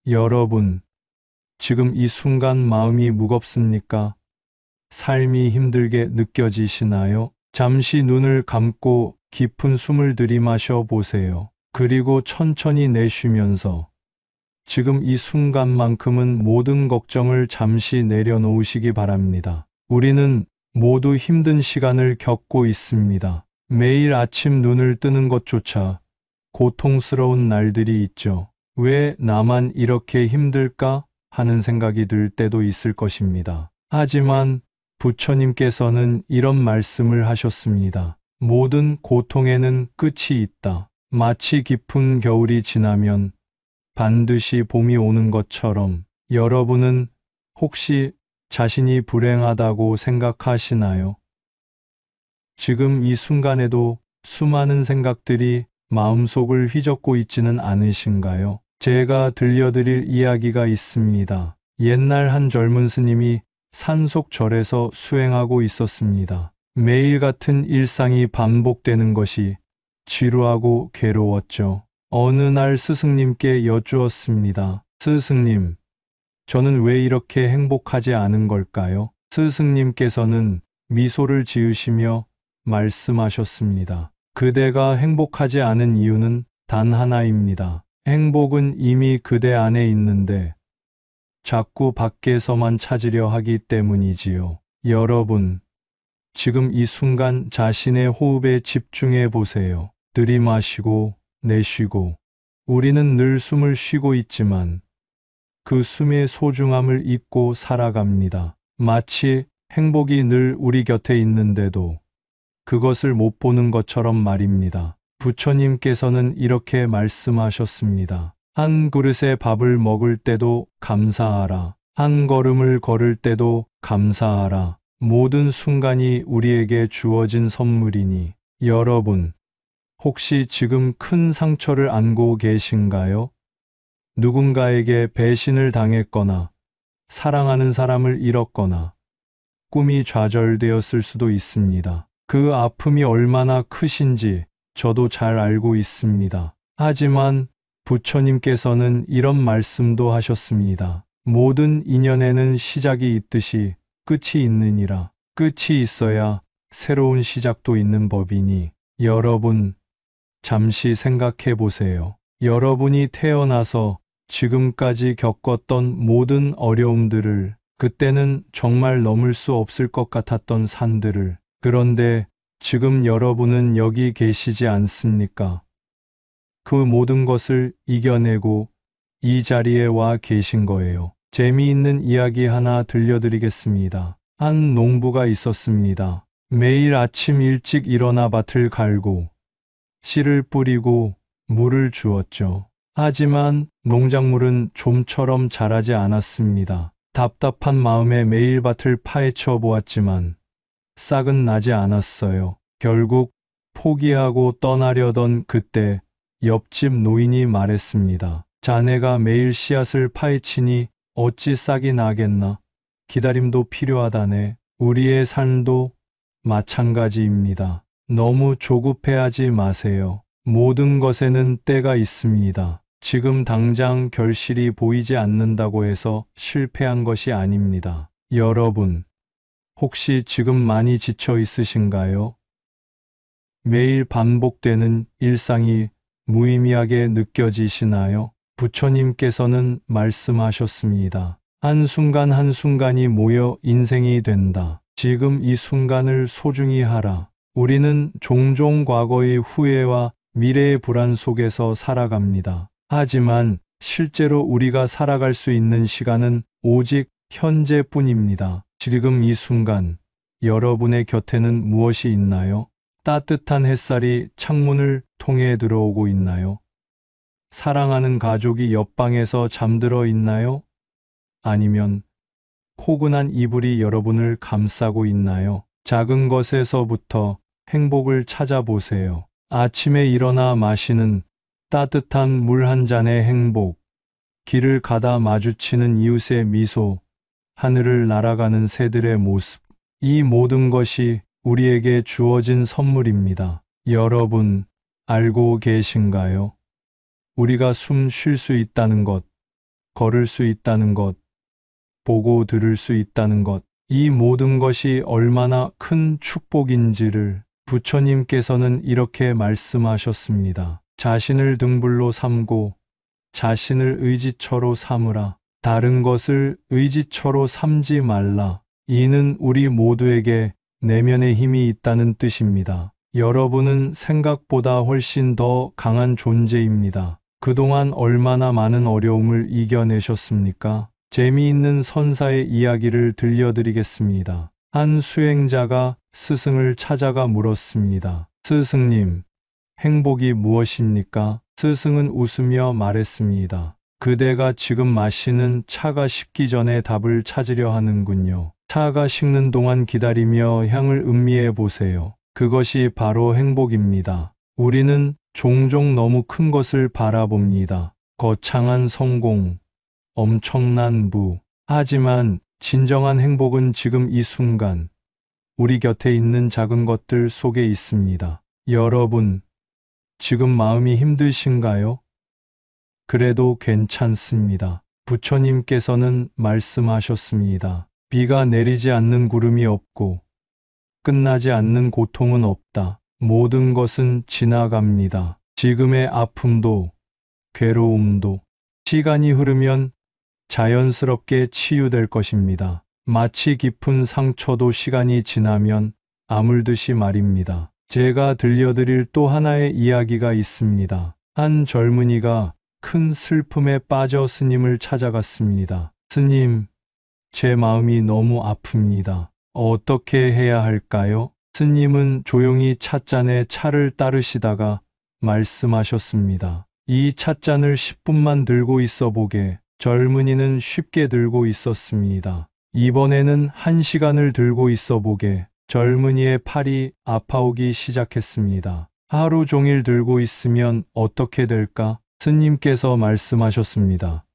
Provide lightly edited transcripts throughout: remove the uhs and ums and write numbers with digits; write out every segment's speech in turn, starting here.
여러분, 지금 이 순간 마음이 무겁습니까? 삶이 힘들게 느껴지시나요? 잠시 눈을 감고 깊은 숨을 들이마셔 보세요. 그리고 천천히 내쉬면서 지금 이 순간만큼은 모든 걱정을 잠시 내려놓으시기 바랍니다. 우리는 모두 힘든 시간을 겪고 있습니다. 매일 아침 눈을 뜨는 것조차 고통스러운 날들이 있죠. 왜 나만 이렇게 힘들까 하는 생각이 들 때도 있을 것입니다. 하지만 부처님께서는 이런 말씀을 하셨습니다. 모든 고통에는 끝이 있다. 마치 깊은 겨울이 지나면 반드시 봄이 오는 것처럼 여러분은 혹시 자신이 불행하다고 생각하시나요? 지금 이 순간에도 수많은 생각들이 마음속을 휘젓고 있지는 않으신가요? 제가 들려드릴 이야기가 있습니다. 옛날 한 젊은 스님이 산속절에서 수행하고 있었습니다. 매일 같은 일상이 반복되는 것이 지루하고 괴로웠죠. 어느 날 스승님께 여쭈었습니다. 스승님, 저는 왜 이렇게 행복하지 않은 걸까요? 스승님께서는 미소를 지으시며 말씀하셨습니다. 그대가 행복하지 않은 이유는 단 하나입니다. 행복은 이미 그대 안에 있는데 자꾸 밖에서만 찾으려 하기 때문이지요. 여러분, 지금 이 순간 자신의 호흡에 집중해 보세요. 들이마시고 내쉬고. 우리는 늘 숨을 쉬고 있지만 그 숨의 소중함을 잊고 살아갑니다. 마치 행복이 늘 우리 곁에 있는데도 그것을 못 보는 것처럼 말입니다. 부처님께서는 이렇게 말씀하셨습니다. 한 그릇의 밥을 먹을 때도 감사하라. 한 걸음을 걸을 때도 감사하라. 모든 순간이 우리에게 주어진 선물이니. 여러분, 혹시 지금 큰 상처를 안고 계신가요? 누군가에게 배신을 당했거나 사랑하는 사람을 잃었거나 꿈이 좌절되었을 수도 있습니다. 그 아픔이 얼마나 크신지 저도 잘 알고 있습니다. 하지만 부처님께서는 이런 말씀도 하셨습니다. 모든 인연에는 시작이 있듯이 끝이 있느니라. 끝이 있어야 새로운 시작도 있는 법이니. 여러분, 잠시 생각해 보세요. 여러분이 태어나서 지금까지 겪었던 모든 어려움들을, 그때는 정말 넘을 수 없을 것 같았던 산들을, 그런데 지금 여러분은 여기 계시지 않습니까? 그 모든 것을 이겨내고 이 자리에 와 계신 거예요. 재미있는 이야기 하나 들려드리겠습니다. 한 농부가 있었습니다. 매일 아침 일찍 일어나 밭을 갈고 씨를 뿌리고 물을 주었죠. 하지만 농작물은 좀처럼 자라지 않았습니다. 답답한 마음에 매일 밭을 파헤쳐 보았지만 싹은 나지 않았어요. 결국 포기하고 떠나려던 그때 옆집 노인이 말했습니다. 자네가 매일 씨앗을 파헤치니 어찌 싹이 나겠나? 기다림도 필요하다네. 우리의 삶도 마찬가지입니다. 너무 조급해하지 마세요. 모든 것에는 때가 있습니다. 지금 당장 결실이 보이지 않는다고 해서 실패한 것이 아닙니다. 여러분, 혹시 지금 많이 지쳐 있으신가요? 매일 반복되는 일상이 무의미하게 느껴지시나요? 부처님께서는 말씀하셨습니다. 한순간 한순간이 모여 인생이 된다. 지금 이 순간을 소중히 하라. 우리는 종종 과거의 후회와 미래의 불안 속에서 살아갑니다. 하지만 실제로 우리가 살아갈 수 있는 시간은 오직 현재뿐입니다. 지금 이 순간 여러분의 곁에는 무엇이 있나요? 따뜻한 햇살이 창문을 통해 들어오고 있나요? 사랑하는 가족이 옆방에서 잠들어 있나요? 아니면 포근한 이불이 여러분을 감싸고 있나요? 작은 것에서부터 행복을 찾아보세요. 아침에 일어나 마시는 따뜻한 물 한 잔의 행복, 길을 가다 마주치는 이웃의 미소, 하늘을 날아가는 새들의 모습, 이 모든 것이 우리에게 주어진 선물입니다. 여러분, 알고 계신가요? 우리가 숨 쉴 수 있다는 것, 걸을 수 있다는 것, 보고 들을 수 있다는 것, 이 모든 것이 얼마나 큰 축복인지를 부처님께서는 이렇게 말씀하셨습니다. 자신을 등불로 삼고 자신을 의지처로 삼으라. 다른 것을 의지처로 삼지 말라. 이는 우리 모두에게 내면의 힘이 있다는 뜻입니다. 여러분은 생각보다 훨씬 더 강한 존재입니다. 그동안 얼마나 많은 어려움을 이겨내셨습니까? 재미있는 선사의 이야기를 들려드리겠습니다. 한 수행자가 스승을 찾아가 물었습니다. 스승님, 행복이 무엇입니까? 스승은 웃으며 말했습니다. 그대가 지금 마시는 차가 식기 전에 답을 찾으려 하는군요. 차가 식는 동안 기다리며 향을 음미해 보세요. 그것이 바로 행복입니다. 우리는 종종 너무 큰 것을 바라봅니다. 거창한 성공, 엄청난 부. 하지만 진정한 행복은 지금 이 순간, 우리 곁에 있는 작은 것들 속에 있습니다. 여러분, 지금 마음이 힘드신가요? 그래도 괜찮습니다. 부처님께서는 말씀하셨습니다. 비가 내리지 않는 구름이 없고 끝나지 않는 고통은 없다. 모든 것은 지나갑니다. 지금의 아픔도 괴로움도 시간이 흐르면 자연스럽게 치유될 것입니다. 마치 깊은 상처도 시간이 지나면 아물듯이 말입니다. 제가 들려드릴 또 하나의 이야기가 있습니다. 한 젊은이가 큰 슬픔에 빠져 스님을 찾아갔습니다. 스님, 제 마음이 너무 아픕니다. 어떻게 해야 할까요? 스님은 조용히 찻잔에 차를 따르시다가 말씀하셨습니다. 이 찻잔을 10분만 들고 있어 보게. 젊은이는 쉽게 들고 있었습니다. 이번에는 1시간을 들고 있어 보게. 젊은이의 팔이 아파오기 시작했습니다. 하루 종일 들고 있으면 어떻게 될까? 스님께서 말씀하셨습니다.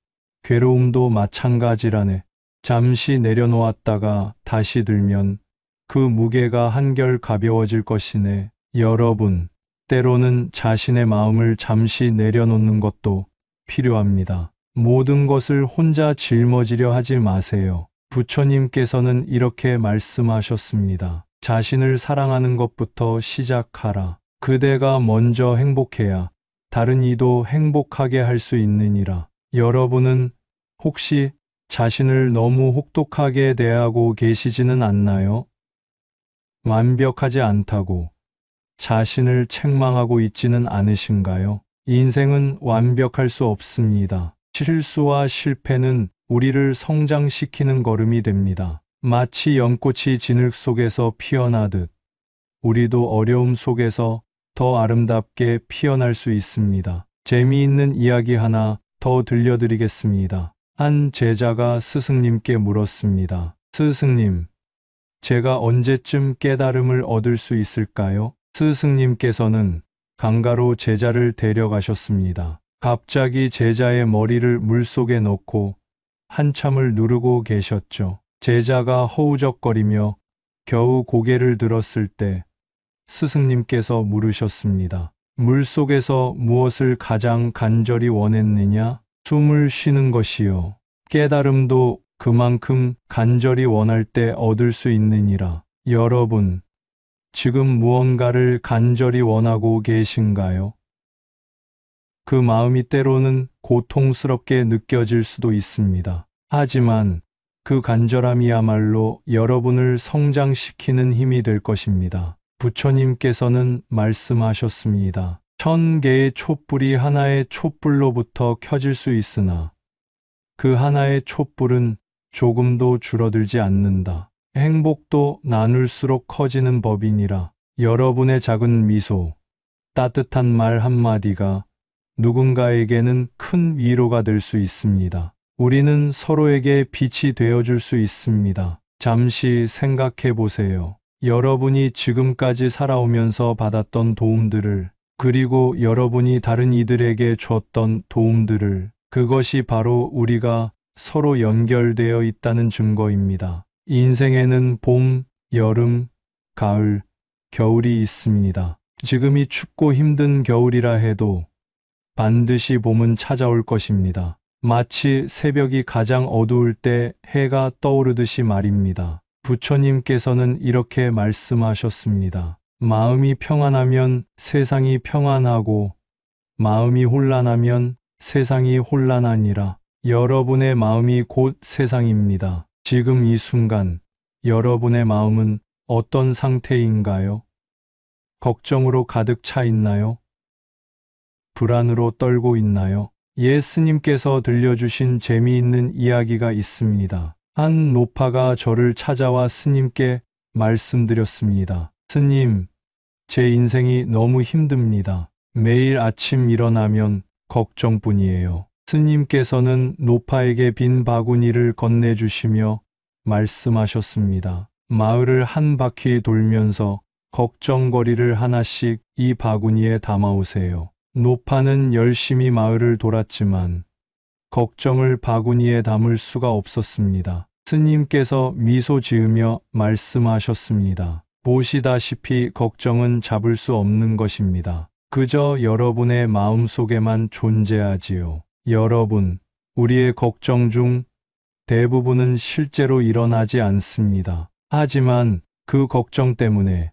괴로움도 마찬가지라네. 잠시 내려놓았다가 다시 들면 그 무게가 한결 가벼워질 것이네. 여러분, 때로는 자신의 마음을 잠시 내려놓는 것도 필요합니다. 모든 것을 혼자 짊어지려 하지 마세요. 부처님께서는 이렇게 말씀하셨습니다. 자신을 사랑하는 것부터 시작하라. 그대가 먼저 행복해야 다른 이도 행복하게 할 수 있느니라. 여러분은 혹시 자신을 너무 혹독하게 대하고 계시지는 않나요? 완벽하지 않다고 자신을 책망하고 있지는 않으신가요? 인생은 완벽할 수 없습니다. 실수와 실패는 우리를 성장시키는 걸음이 됩니다. 마치 연꽃이 진흙 속에서 피어나듯 우리도 어려움 속에서 더 아름답게 피어날 수 있습니다. 재미있는 이야기 하나 더 들려드리겠습니다. 한 제자가 스승님께 물었습니다. 스승님, 제가 언제쯤 깨달음을 얻을 수 있을까요? 스승님께서는 강가로 제자를 데려가셨습니다. 갑자기 제자의 머리를 물속에 넣고 한참을 누르고 계셨죠. 제자가 허우적거리며 겨우 고개를 들었을 때 스승님께서 물으셨습니다. 물속에서 무엇을 가장 간절히 원했느냐? 숨을 쉬는 것이요. 깨달음도 그만큼 간절히 원할 때 얻을 수 있느니라. 여러분, 지금 무언가를 간절히 원하고 계신가요? 그 마음이 때로는 고통스럽게 느껴질 수도 있습니다. 하지만 그 간절함이야말로 여러분을 성장시키는 힘이 될 것입니다. 부처님께서는 말씀하셨습니다. 1000개의 촛불이 하나의 촛불로부터 켜질 수 있으나 그 하나의 촛불은 조금도 줄어들지 않는다. 행복도 나눌수록 커지는 법이니라. 여러분의 작은 미소, 따뜻한 말 한마디가 누군가에게는 큰 위로가 될 수 있습니다. 우리는 서로에게 빛이 되어줄 수 있습니다. 잠시 생각해 보세요. 여러분이 지금까지 살아오면서 받았던 도움들을, 그리고 여러분이 다른 이들에게 줬던 도움들을, 그것이 바로 우리가 서로 연결되어 있다는 증거입니다. 인생에는 봄, 여름, 가을, 겨울이 있습니다. 지금이 춥고 힘든 겨울이라 해도 반드시 봄은 찾아올 것입니다. 마치 새벽이 가장 어두울 때 해가 떠오르듯이 말입니다. 부처님께서는 이렇게 말씀하셨습니다. 마음이 평안하면 세상이 평안하고 마음이 혼란하면 세상이 혼란하니라. 여러분의 마음이 곧 세상입니다. 지금 이 순간 여러분의 마음은 어떤 상태인가요? 걱정으로 가득 차 있나요? 불안으로 떨고 있나요? 예수님께서 들려주신 재미있는 이야기가 있습니다. 한 노파가 저를 찾아와 스님께 말씀드렸습니다. 스님, 제 인생이 너무 힘듭니다. 매일 아침 일어나면 걱정뿐이에요. 스님께서는 노파에게 빈 바구니를 건네주시며 말씀하셨습니다. 마을을 한 바퀴 돌면서 걱정거리를 하나씩 이 바구니에 담아오세요. 노파는 열심히 마을을 돌았지만 걱정을 바구니에 담을 수가 없었습니다. 스님께서 미소 지으며 말씀하셨습니다. 보시다시피 걱정은 잡을 수 없는 것입니다. 그저 여러분의 마음속에만 존재하지요. 여러분, 우리의 걱정 중 대부분은 실제로 일어나지 않습니다. 하지만 그 걱정 때문에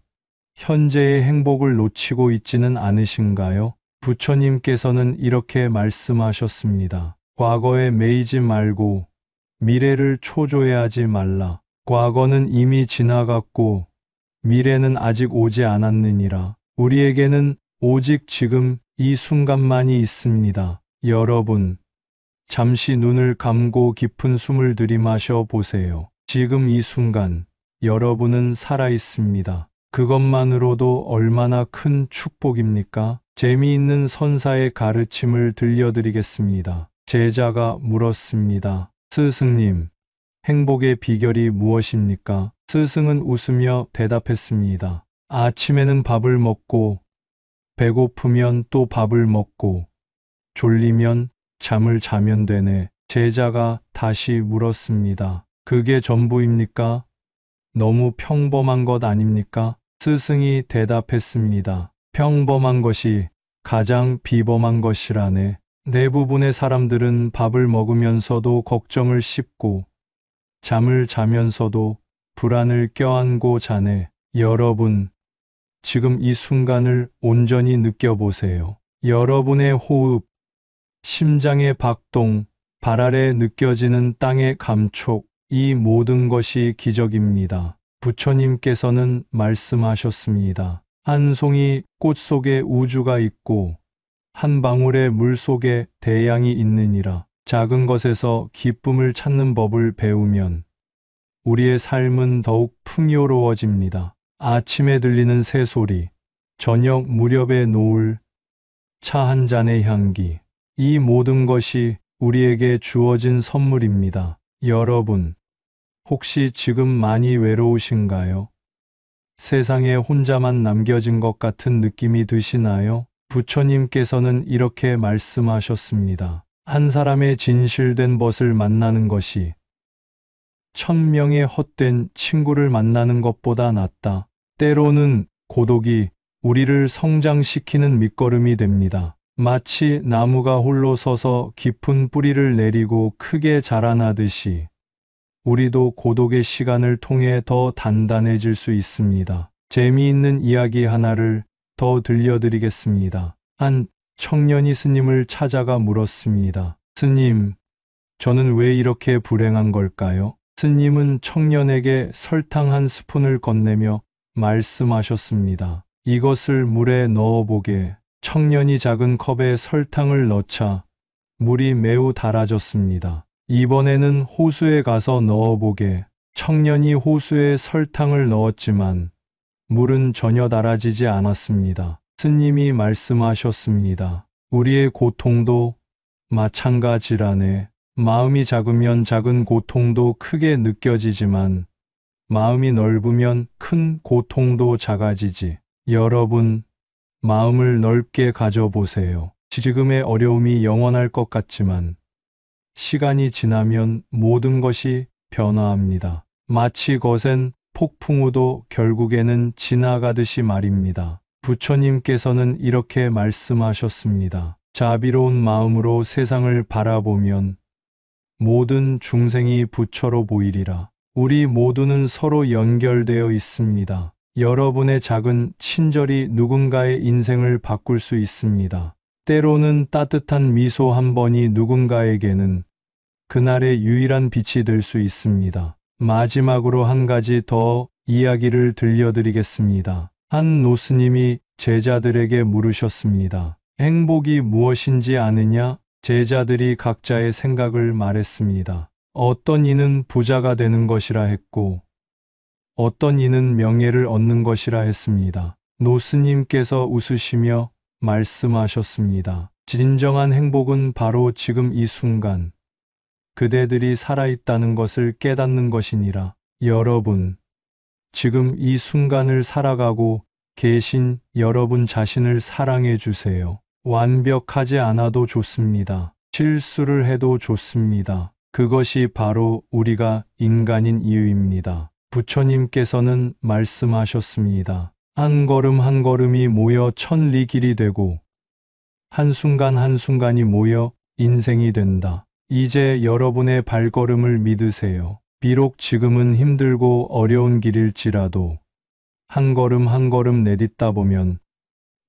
현재의 행복을 놓치고 있지는 않으신가요? 부처님께서는 이렇게 말씀하셨습니다. 과거에 매이지 말고 미래를 초조해하지 말라. 과거는 이미 지나갔고 미래는 아직 오지 않았느니라. 우리에게는 오직 지금 이 순간만이 있습니다. 여러분, 잠시 눈을 감고 깊은 숨을 들이마셔 보세요. 지금 이 순간 여러분은 살아 있습니다. 그것만으로도 얼마나 큰 축복입니까? 재미있는 선사의 가르침을 들려드리겠습니다. 제자가 물었습니다. 스승님, 행복의 비결이 무엇입니까? 스승은 웃으며 대답했습니다. 아침에는 밥을 먹고, 배고프면 또 밥을 먹고, 졸리면 잠을 자면 되네. 제자가 다시 물었습니다. 그게 전부입니까? 너무 평범한 것 아닙니까? 스승이 대답했습니다. 평범한 것이 가장 비범한 것이라네. 대부분의 사람들은 밥을 먹으면서도 걱정을 씹고 잠을 자면서도 불안을 껴안고 자네. 여러분, 지금 이 순간을 온전히 느껴보세요. 여러분의 호흡, 심장의 박동, 발 아래 느껴지는 땅의 감촉, 이 모든 것이 기적입니다. 부처님께서는 말씀하셨습니다. 한 송이 꽃 속에 우주가 있고 한 방울의 물 속에 대양이 있느니라. 작은 것에서 기쁨을 찾는 법을 배우면 우리의 삶은 더욱 풍요로워집니다. 아침에 들리는 새소리, 저녁 무렵의 노을, 차 한 잔의 향기, 이 모든 것이 우리에게 주어진 선물입니다. 여러분, 혹시 지금 많이 외로우신가요? 세상에 혼자만 남겨진 것 같은 느낌이 드시나요? 부처님께서는 이렇게 말씀하셨습니다. 한 사람의 진실된 벗을 만나는 것이 1000명의 헛된 친구를 만나는 것보다 낫다. 때로는 고독이 우리를 성장시키는 밑거름이 됩니다. 마치 나무가 홀로 서서 깊은 뿌리를 내리고 크게 자라나듯이 우리도 고독의 시간을 통해 더 단단해질 수 있습니다. 재미있는 이야기 하나를 더 들려드리겠습니다. 한 청년이 스님을 찾아가 물었습니다. 스님, 저는 왜 이렇게 불행한 걸까요? 스님은 청년에게 설탕 한 스푼을 건네며 말씀하셨습니다. 이것을 물에 넣어보게. 청년이 작은 컵에 설탕을 넣자 물이 매우 달아졌습니다. 이번에는 호수에 가서 넣어보게. 청년이 호수에 설탕을 넣었지만 물은 전혀 달아지지 않았습니다. 스님이 말씀하셨습니다. 우리의 고통도 마찬가지라네. 마음이 작으면 작은 고통도 크게 느껴지지만 마음이 넓으면 큰 고통도 작아지지. 여러분, 마음을 넓게 가져보세요. 지금의 어려움이 영원할 것 같지만 시간이 지나면 모든 것이 변화합니다. 마치 거센 폭풍우도 결국에는 지나가듯이 말입니다. 부처님께서는 이렇게 말씀하셨습니다. 자비로운 마음으로 세상을 바라보면 모든 중생이 부처로 보이리라. 우리 모두는 서로 연결되어 있습니다. 여러분의 작은 친절이 누군가의 인생을 바꿀 수 있습니다. 때로는 따뜻한 미소 한 번이 누군가에게는 그날의 유일한 빛이 될 수 있습니다. 마지막으로 한 가지 더 이야기를 들려드리겠습니다. 한 노스님이 제자들에게 물으셨습니다. 행복이 무엇인지 아느냐? 제자들이 각자의 생각을 말했습니다. 어떤 이는 부자가 되는 것이라 했고, 어떤 이는 명예를 얻는 것이라 했습니다. 노스님께서 웃으시며 말씀하셨습니다. 진정한 행복은 바로 지금 이 순간, 그대들이 살아있다는 것을 깨닫는 것이니라. 여러분, 지금 이 순간을 살아가고 계신 여러분 자신을 사랑해 주세요. 완벽하지 않아도 좋습니다. 실수를 해도 좋습니다. 그것이 바로 우리가 인간인 이유입니다. 부처님께서는 말씀하셨습니다. 한 걸음 한 걸음이 모여 천리 길이 되고 한순간 한순간이 모여 인생이 된다. 이제 여러분의 발걸음을 믿으세요. 비록 지금은 힘들고 어려운 길일지라도 한 걸음 한 걸음 내딛다 보면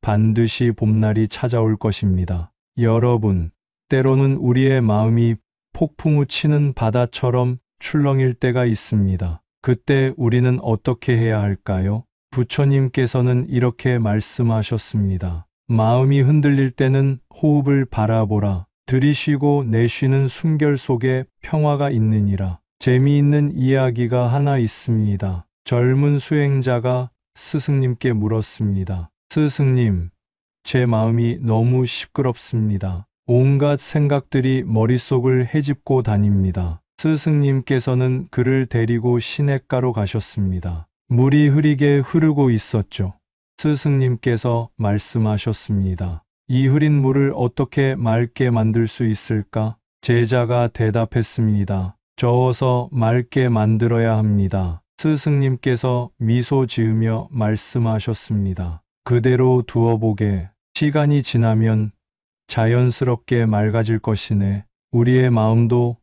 반드시 봄날이 찾아올 것입니다. 여러분, 때로는 우리의 마음이 폭풍우 치는 바다처럼 출렁일 때가 있습니다. 그때 우리는 어떻게 해야 할까요? 부처님께서는 이렇게 말씀하셨습니다. 마음이 흔들릴 때는 호흡을 바라보라. 들이쉬고 내쉬는 숨결 속에 평화가 있느니라. 재미있는 이야기가 하나 있습니다. 젊은 수행자가 스승님께 물었습니다. 스승님, 제 마음이 너무 시끄럽습니다. 온갖 생각들이 머릿속을 헤집고 다닙니다. 스승님께서는 그를 데리고 시냇가로 가셨습니다. 물이 흐리게 흐르고 있었죠. 스승님께서 말씀하셨습니다. 이 흐린 물을 어떻게 맑게 만들 수 있을까? 제자가 대답했습니다. 저어서 맑게 만들어야 합니다. 스승님께서 미소 지으며 말씀하셨습니다. 그대로 두어보게. 시간이 지나면 자연스럽게 맑아질 것이네. 우리의 마음도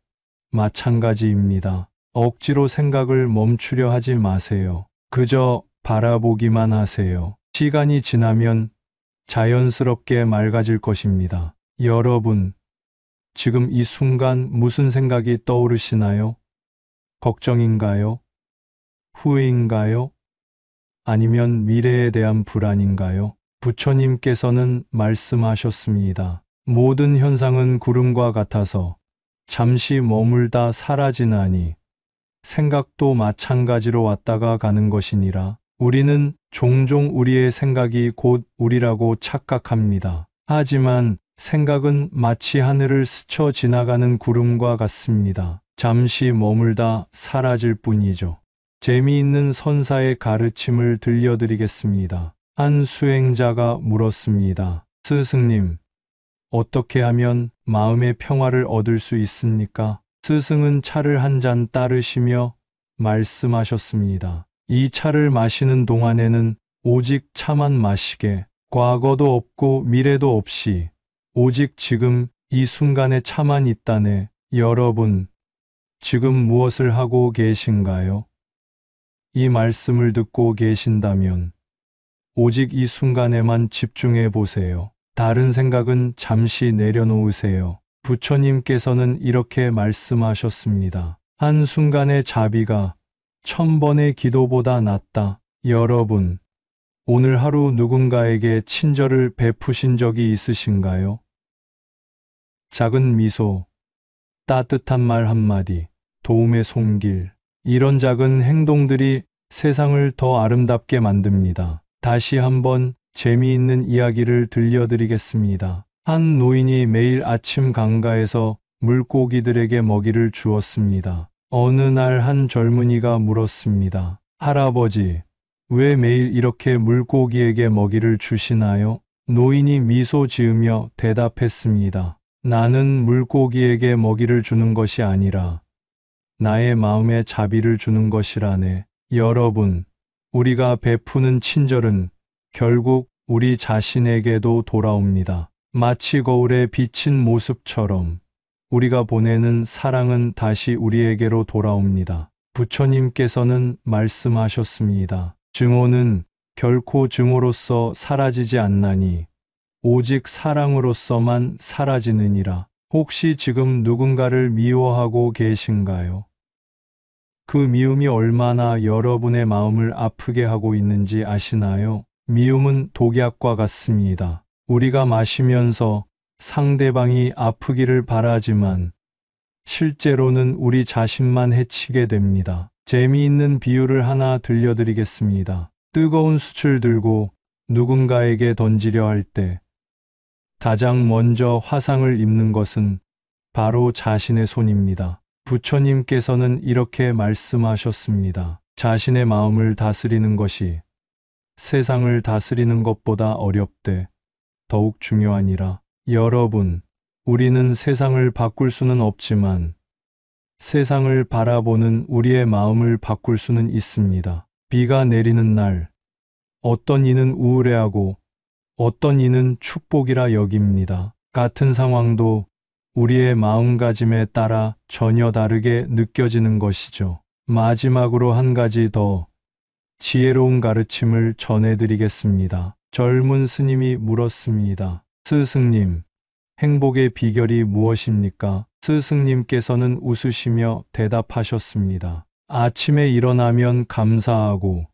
마찬가지입니다. 억지로 생각을 멈추려 하지 마세요. 그저 바라보기만 하세요. 시간이 지나면 자연스럽게 맑아질 것입니다. 여러분, 지금 이 순간 무슨 생각이 떠오르시나요? 걱정인가요? 후회인가요? 아니면 미래에 대한 불안인가요? 부처님께서는 말씀하셨습니다. 모든 현상은 구름과 같아서 잠시 머물다 사라지나니 생각도 마찬가지로 왔다가 가는 것이니라. 우리는 종종 우리의 생각이 곧 우리라고 착각합니다. 하지만 생각은 마치 하늘을 스쳐 지나가는 구름과 같습니다. 잠시 머물다 사라질 뿐이죠. 재미있는 선사의 가르침을 들려드리겠습니다. 한 수행자가 물었습니다. 스승님, 어떻게 하면 마음의 평화를 얻을 수 있습니까? 스승은 차를 한 잔 따르시며 말씀하셨습니다. 이 차를 마시는 동안에는 오직 차만 마시게, 과거도 없고 미래도 없이 오직 지금 이 순간에 차만 있다네. 여러분, 지금 무엇을 하고 계신가요? 이 말씀을 듣고 계신다면 오직 이 순간에만 집중해 보세요. 다른 생각은 잠시 내려놓으세요. 부처님께서는 이렇게 말씀하셨습니다. 한순간의 자비가 1000번의 기도보다 낫다. 여러분, 오늘 하루 누군가에게 친절을 베푸신 적이 있으신가요? 작은 미소, 따뜻한 말 한마디, 도움의 손길, 이런 작은 행동들이 세상을 더 아름답게 만듭니다. 다시 한번 재미있는 이야기를 들려드리겠습니다. 한 노인이 매일 아침 강가에서 물고기들에게 먹이를 주었습니다. 어느 날 한 젊은이가 물었습니다. 할아버지, 왜 매일 이렇게 물고기에게 먹이를 주시나요? 노인이 미소 지으며 대답했습니다. 나는 물고기에게 먹이를 주는 것이 아니라 나의 마음에 자비를 주는 것이라네. 여러분, 우리가 베푸는 친절은 결국 우리 자신에게도 돌아옵니다. 마치 거울에 비친 모습처럼 우리가 보내는 사랑은 다시 우리에게로 돌아옵니다. 부처님께서는 말씀하셨습니다. 증오는 결코 증오로서 사라지지 않나니 오직 사랑으로서만 사라지느니라. 혹시 지금 누군가를 미워하고 계신가요? 그 미움이 얼마나 여러분의 마음을 아프게 하고 있는지 아시나요? 미움은 독약과 같습니다. 우리가 마시면서 상대방이 아프기를 바라지만 실제로는 우리 자신만 해치게 됩니다. 재미있는 비유를 하나 들려드리겠습니다. 뜨거운 숯을 들고 누군가에게 던지려 할 때 가장 먼저 화상을 입는 것은 바로 자신의 손입니다. 부처님께서는 이렇게 말씀하셨습니다. 자신의 마음을 다스리는 것이 세상을 다스리는 것보다 어렵되 더욱 중요하니라. 여러분, 우리는 세상을 바꿀 수는 없지만 세상을 바라보는 우리의 마음을 바꿀 수는 있습니다. 비가 내리는 날, 어떤 이는 우울해하고 어떤 이는 축복이라 여깁니다. 같은 상황도 우리의 마음가짐에 따라 전혀 다르게 느껴지는 것이죠. 마지막으로 한 가지 더 지혜로운 가르침을 전해드리겠습니다. 젊은 스님이 물었습니다. 스승님, 행복의 비결이 무엇입니까? 스승님께서는 웃으시며 대답하셨습니다. 아침에 일어나면 감사하고,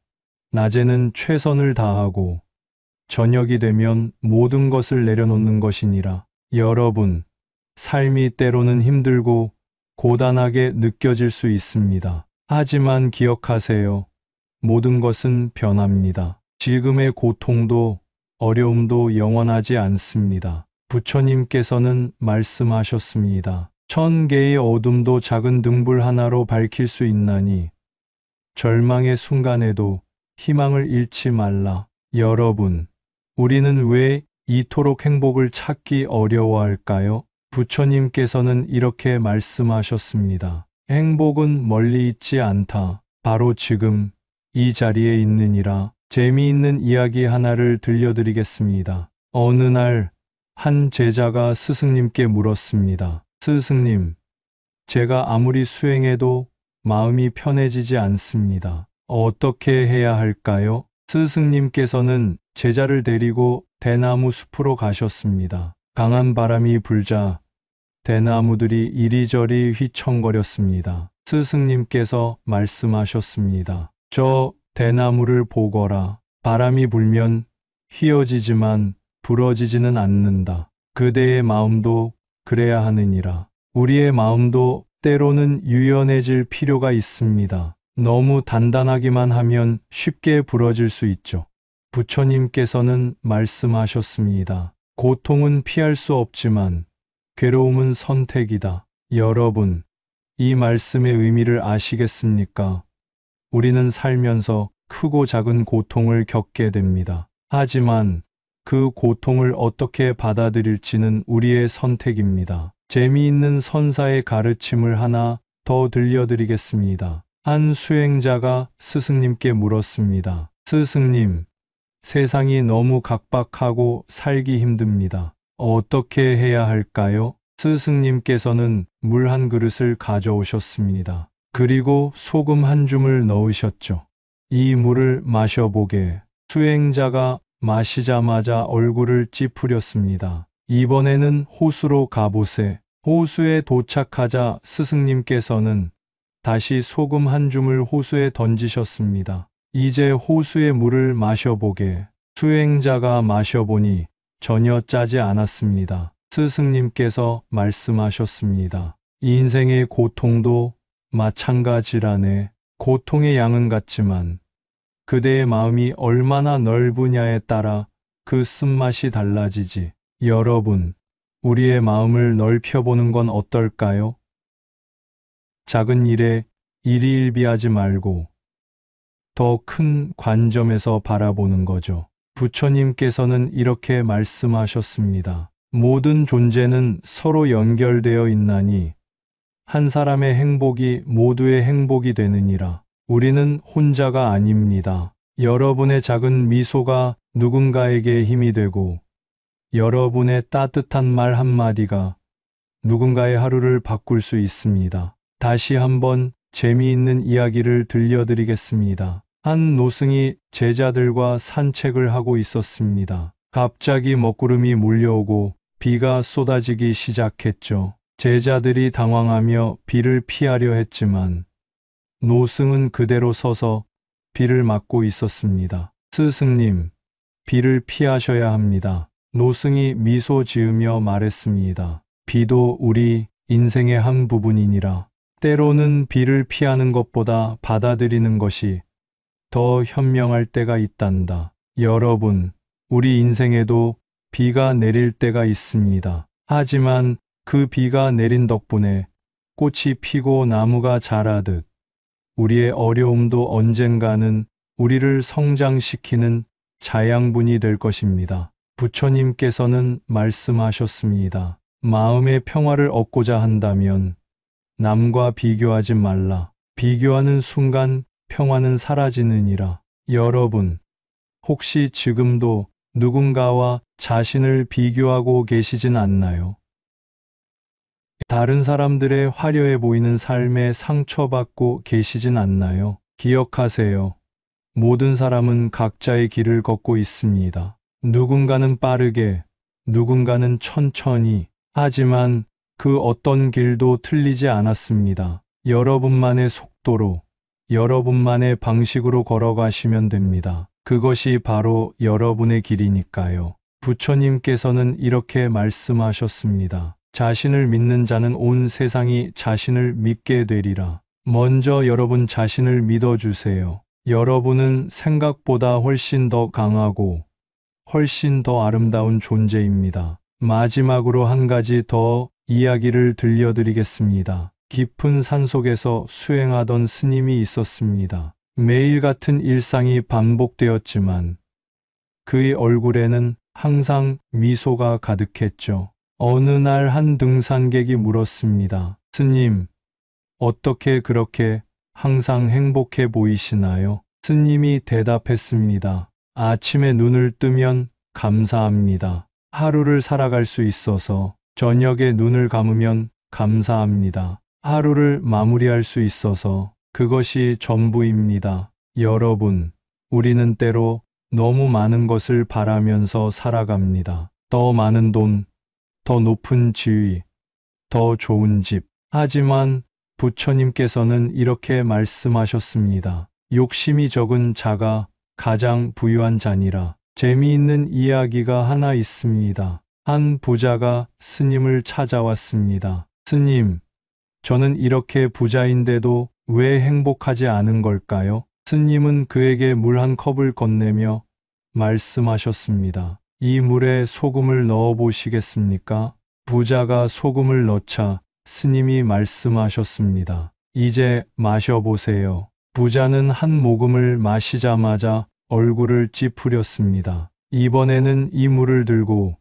낮에는 최선을 다하고, 저녁이 되면 모든 것을 내려놓는 것이니라. 여러분, 삶이 때로는 힘들고 고단하게 느껴질 수 있습니다. 하지만 기억하세요. 모든 것은 변합니다. 지금의 고통도 어려움도 영원하지 않습니다. 부처님께서는 말씀하셨습니다. 1000개의 어둠도 작은 등불 하나로 밝힐 수 있나니 절망의 순간에도 희망을 잃지 말라. 여러분, 우리는 왜 이토록 행복을 찾기 어려워할까요? 부처님께서는 이렇게 말씀하셨습니다. 행복은 멀리 있지 않다. 바로 지금 이 자리에 있느니라. 재미있는 이야기 하나를 들려드리겠습니다. 어느 날 한 제자가 스승님께 물었습니다. 스승님, 제가 아무리 수행해도 마음이 편해지지 않습니다. 어떻게 해야 할까요? 스승님께서는 제자를 데리고 대나무 숲으로 가셨습니다. 강한 바람이 불자 대나무들이 이리저리 휘청거렸습니다. 스승님께서 말씀하셨습니다. 저 대나무를 보거라. 바람이 불면 휘어지지만 부러지지는 않는다. 그대의 마음도 그래야 하느니라. 우리의 마음도 때로는 유연해질 필요가 있습니다. 너무 단단하기만 하면 쉽게 부러질 수 있죠. 부처님께서는 말씀하셨습니다. 고통은 피할 수 없지만 괴로움은 선택이다. 여러분, 이 말씀의 의미를 아시겠습니까? 우리는 살면서 크고 작은 고통을 겪게 됩니다. 하지만 그 고통을 어떻게 받아들일지는 우리의 선택입니다. 재미있는 선사의 가르침을 하나 더 들려드리겠습니다. 한 수행자가 스승님께 물었습니다. 스승님, 세상이 너무 각박하고 살기 힘듭니다. 어떻게 해야 할까요? 스승님께서는 물 한 그릇을 가져오셨습니다. 그리고 소금 한 줌을 넣으셨죠. 이 물을 마셔보게. 수행자가 마시자마자 얼굴을 찌푸렸습니다. 이번에는 호수로 가보세. 호수에 도착하자 스승님께서는 다시 소금 한 줌을 호수에 던지셨습니다. 이제 호수의 물을 마셔보게. 수행자가 마셔보니 전혀 짜지 않았습니다. 스승님께서 말씀하셨습니다. 인생의 고통도 마찬가지라네. 고통의 양은 같지만 그대의 마음이 얼마나 넓으냐에 따라 그 쓴맛이 달라지지. 여러분, 우리의 마음을 넓혀보는 건 어떨까요? 작은 일에 일희일비하지 말고 더 큰 관점에서 바라보는 거죠. 부처님께서는 이렇게 말씀하셨습니다. 모든 존재는 서로 연결되어 있나니 한 사람의 행복이 모두의 행복이 되느니라. 우리는 혼자가 아닙니다. 여러분의 작은 미소가 누군가에게 힘이 되고 여러분의 따뜻한 말 한마디가 누군가의 하루를 바꿀 수 있습니다. 다시 한번 재미있는 이야기를 들려드리겠습니다. 한 노승이 제자들과 산책을 하고 있었습니다. 갑자기 먹구름이 몰려오고 비가 쏟아지기 시작했죠. 제자들이 당황하며 비를 피하려 했지만 노승은 그대로 서서 비를 맞고 있었습니다. 스승님, 비를 피하셔야 합니다. 노승이 미소 지으며 말했습니다. 비도 우리 인생의 한 부분이니라. 때로는 비를 피하는 것보다 받아들이는 것이 더 현명할 때가 있단다. 여러분, 우리 인생에도 비가 내릴 때가 있습니다. 하지만 그 비가 내린 덕분에 꽃이 피고 나무가 자라듯 우리의 어려움도 언젠가는 우리를 성장시키는 자양분이 될 것입니다. 부처님께서는 말씀하셨습니다. 마음의 평화를 얻고자 한다면 남과 비교하지 말라. 비교하는 순간 평화는 사라지느니라. 여러분, 혹시 지금도 누군가와 자신을 비교하고 계시진 않나요? 다른 사람들의 화려해 보이는 삶에 상처받고 계시진 않나요? 기억하세요. 모든 사람은 각자의 길을 걷고 있습니다. 누군가는 빠르게, 누군가는 천천히, 하지만 그 어떤 길도 틀리지 않았습니다. 여러분만의 속도로, 여러분만의 방식으로 걸어가시면 됩니다. 그것이 바로 여러분의 길이니까요. 부처님께서는 이렇게 말씀하셨습니다. 자신을 믿는 자는 온 세상이 자신을 믿게 되리라. 먼저 여러분 자신을 믿어주세요. 여러분은 생각보다 훨씬 더 강하고 훨씬 더 아름다운 존재입니다. 마지막으로 한 가지 더 이야기를 들려드리겠습니다. 깊은 산속에서 수행하던 스님이 있었습니다. 매일 같은 일상이 반복되었지만 그의 얼굴에는 항상 미소가 가득했죠. 어느 날 한 등산객이 물었습니다. 스님, 어떻게 그렇게 항상 행복해 보이시나요? 스님이 대답했습니다. 아침에 눈을 뜨면 감사합니다. 하루를 살아갈 수 있어서. 저녁에 눈을 감으면 감사합니다. 하루를 마무리할 수 있어서. 그것이 전부입니다. 여러분, 우리는 때로 너무 많은 것을 바라면서 살아갑니다. 더 많은 돈, 더 높은 지위, 더 좋은 집. 하지만 부처님께서는 이렇게 말씀하셨습니다. 욕심이 적은 자가 가장 부유한 자니라. 재미있는 이야기가 하나 있습니다. 한 부자가 스님을 찾아왔습니다. 스님, 저는 이렇게 부자인데도 왜 행복하지 않은 걸까요? 스님은 그에게 물 한 컵을 건네며 말씀하셨습니다. 이 물에 소금을 넣어 보시겠습니까? 부자가 소금을 넣자 스님이 말씀하셨습니다. 이제 마셔보세요. 부자는 한 모금을 마시자마자 얼굴을 찌푸렸습니다. 이번에는 이 물을 들고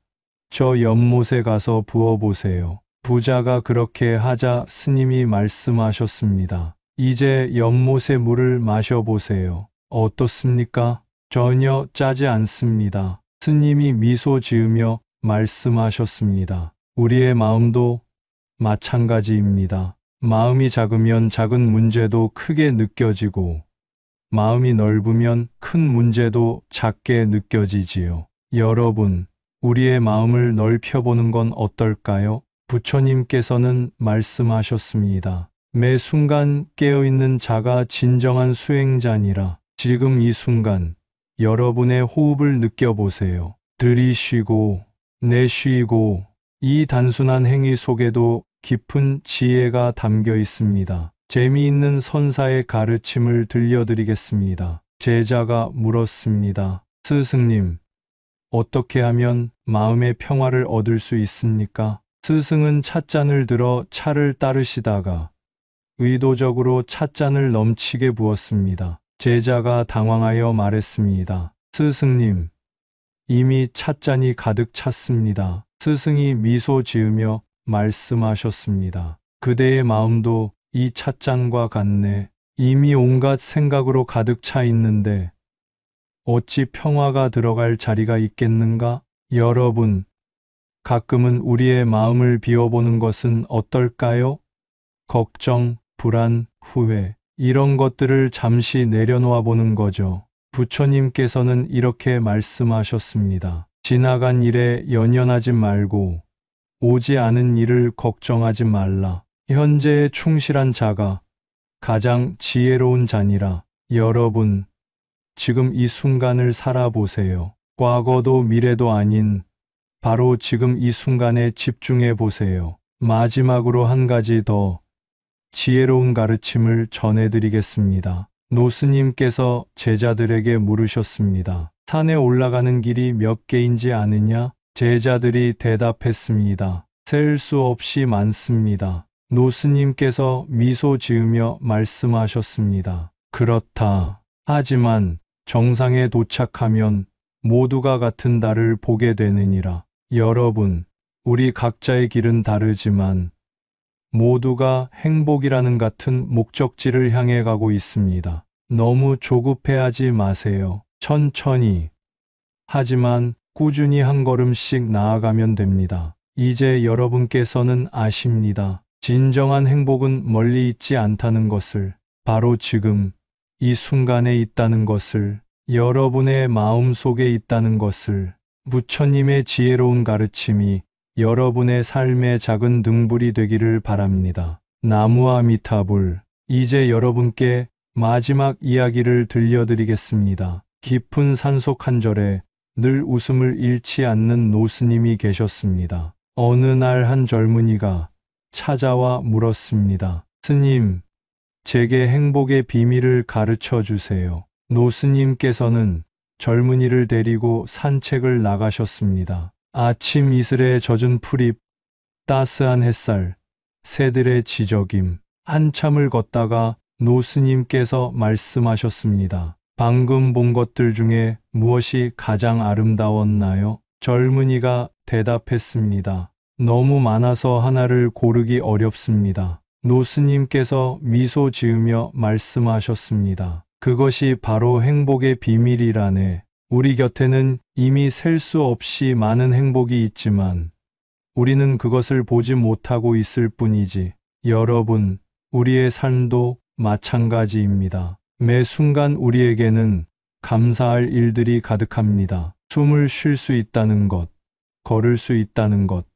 저 연못에 가서 부어보세요. 부자가 그렇게 하자 스님이 말씀하셨습니다. 이제 연못의 물을 마셔보세요. 어떻습니까? 전혀 짜지 않습니다. 스님이 미소 지으며 말씀하셨습니다. 우리의 마음도 마찬가지입니다. 마음이 작으면 작은 문제도 크게 느껴지고 마음이 넓으면 큰 문제도 작게 느껴지지요. 여러분, 우리의 마음을 넓혀보는 건 어떨까요? 부처님께서는 말씀하셨습니다. 매 순간 깨어있는 자가 진정한 수행자니라. 지금 이 순간 여러분의 호흡을 느껴보세요. 들이쉬고 내쉬고 이 단순한 행위 속에도 깊은 지혜가 담겨 있습니다. 재미있는 선사의 가르침을 들려드리겠습니다. 제자가 물었습니다. 스승님, 어떻게 하면 마음의 평화를 얻을 수 있습니까? 스승은 찻잔을 들어 차를 따르시다가 의도적으로 찻잔을 넘치게 부었습니다. 제자가 당황하여 말했습니다. 스승님, 이미 찻잔이 가득 찼습니다. 스승이 미소 지으며 말씀하셨습니다. 그대의 마음도 이 찻잔과 같네. 이미 온갖 생각으로 가득 차 있는데 어찌 평화가 들어갈 자리가 있겠는가? 여러분, 가끔은 우리의 마음을 비워보는 것은 어떨까요? 걱정, 불안, 후회, 이런 것들을 잠시 내려놓아 보는 거죠. 부처님께서는 이렇게 말씀하셨습니다. 지나간 일에 연연하지 말고 오지 않은 일을 걱정하지 말라. 현재에 충실한 자가 가장 지혜로운 자니라. 여러분, 지금 이 순간을 살아보세요. 과거도 미래도 아닌 바로 지금 이 순간에 집중해 보세요. 마지막으로 한 가지 더 지혜로운 가르침을 전해드리겠습니다. 노스님께서 제자들에게 물으셨습니다. 산에 올라가는 길이 몇 개인지 아느냐? 제자들이 대답했습니다. 셀 수 없이 많습니다. 노스님께서 미소 지으며 말씀하셨습니다. 그렇다. 하지만 정상에 도착하면 모두가 같은 달을 보게 되느니라. 여러분, 우리 각자의 길은 다르지만 모두가 행복이라는 같은 목적지를 향해 가고 있습니다. 너무 조급해하지 마세요. 천천히, 하지만 꾸준히 한 걸음씩 나아가면 됩니다. 이제 여러분께서는 아십니다. 진정한 행복은 멀리 있지 않다는 것을, 바로 지금 이 순간에 있다는 것을, 여러분의 마음 속에 있다는 것을. 부처님의 지혜로운 가르침이 여러분의 삶의 작은 등불이 되기를 바랍니다. 나무아미타불. 이제 여러분께 마지막 이야기를 들려드리겠습니다. 깊은 산속 한 절에 늘 웃음을 잃지 않는 노스님이 계셨습니다. 어느 날 한 젊은이가 찾아와 물었습니다. 스님, 제게 행복의 비밀을 가르쳐 주세요. 노스님께서는 젊은이를 데리고 산책을 나가셨습니다. 아침 이슬에 젖은 풀잎, 따스한 햇살, 새들의 지저김. 한참을 걷다가 노스님께서 말씀하셨습니다. 방금 본 것들 중에 무엇이 가장 아름다웠나요? 젊은이가 대답했습니다. 너무 많아서 하나를 고르기 어렵습니다. 노스님께서 미소 지으며 말씀하셨습니다. 그것이 바로 행복의 비밀이라네. 우리 곁에는 이미 셀 수 없이 많은 행복이 있지만 우리는 그것을 보지 못하고 있을 뿐이지. 여러분, 우리의 삶도 마찬가지입니다. 매 순간 우리에게는 감사할 일들이 가득합니다. 숨을 쉴 수 있다는 것, 걸을 수 있다는 것,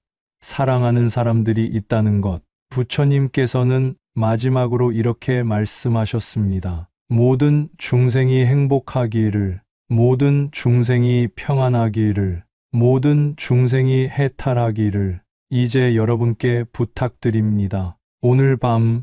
사랑하는 사람들이 있다는 것. 부처님께서는 마지막으로 이렇게 말씀하셨습니다. 모든 중생이 행복하기를, 모든 중생이 평안하기를, 모든 중생이 해탈하기를 이제 여러분께 부탁드립니다. 오늘 밤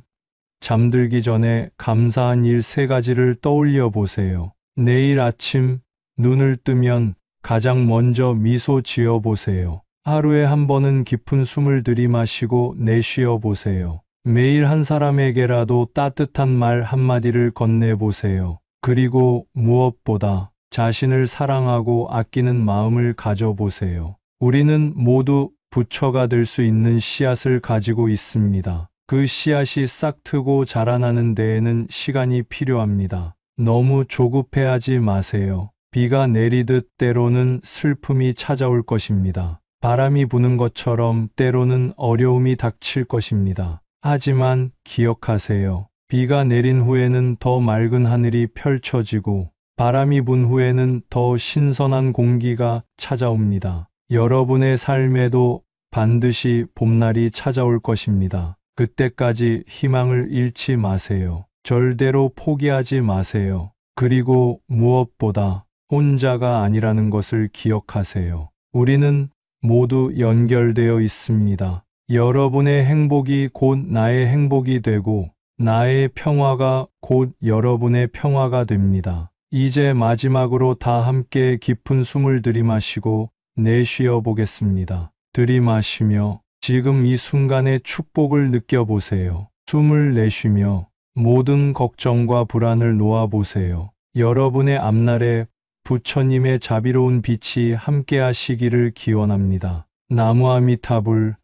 잠들기 전에 감사한 일 3가지를 떠올려 보세요. 내일 아침 눈을 뜨면 가장 먼저 미소 지어 보세요. 하루에 한 번은 깊은 숨을 들이마시고 내쉬어 보세요. 매일 한 사람에게라도 따뜻한 말 한마디를 건네보세요. 그리고 무엇보다 자신을 사랑하고 아끼는 마음을 가져보세요. 우리는 모두 부처가 될 수 있는 씨앗을 가지고 있습니다. 그 씨앗이 싹트고 자라나는 데에는 시간이 필요합니다. 너무 조급해하지 마세요. 비가 내리듯 때로는 슬픔이 찾아올 것입니다. 바람이 부는 것처럼 때로는 어려움이 닥칠 것입니다. 하지만 기억하세요. 비가 내린 후에는 더 맑은 하늘이 펼쳐지고 바람이 분 후에는 더 신선한 공기가 찾아옵니다. 여러분의 삶에도 반드시 봄날이 찾아올 것입니다. 그때까지 희망을 잃지 마세요. 절대로 포기하지 마세요. 그리고 무엇보다 혼자가 아니라는 것을 기억하세요. 우리는 모두 연결되어 있습니다. 여러분의 행복이 곧 나의 행복이 되고 나의 평화가 곧 여러분의 평화가 됩니다. 이제 마지막으로 다 함께 깊은 숨을 들이마시고 내쉬어 보겠습니다. 들이마시며 지금 이 순간의 축복을 느껴보세요. 숨을 내쉬며 모든 걱정과 불안을 놓아보세요. 여러분의 앞날에 부처님의 자비로운 빛이 함께하시기를 기원합니다. 나무아미타불,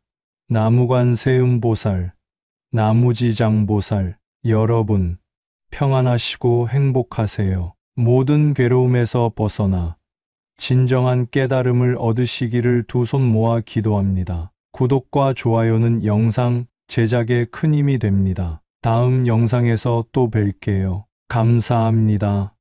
나무관세음보살, 나무지장보살, 여러분 평안하시고 행복하세요. 모든 괴로움에서 벗어나 진정한 깨달음을 얻으시기를 두 손 모아 기도합니다. 구독과 좋아요는 영상 제작에 큰 힘이 됩니다. 다음 영상에서 또 뵐게요. 감사합니다.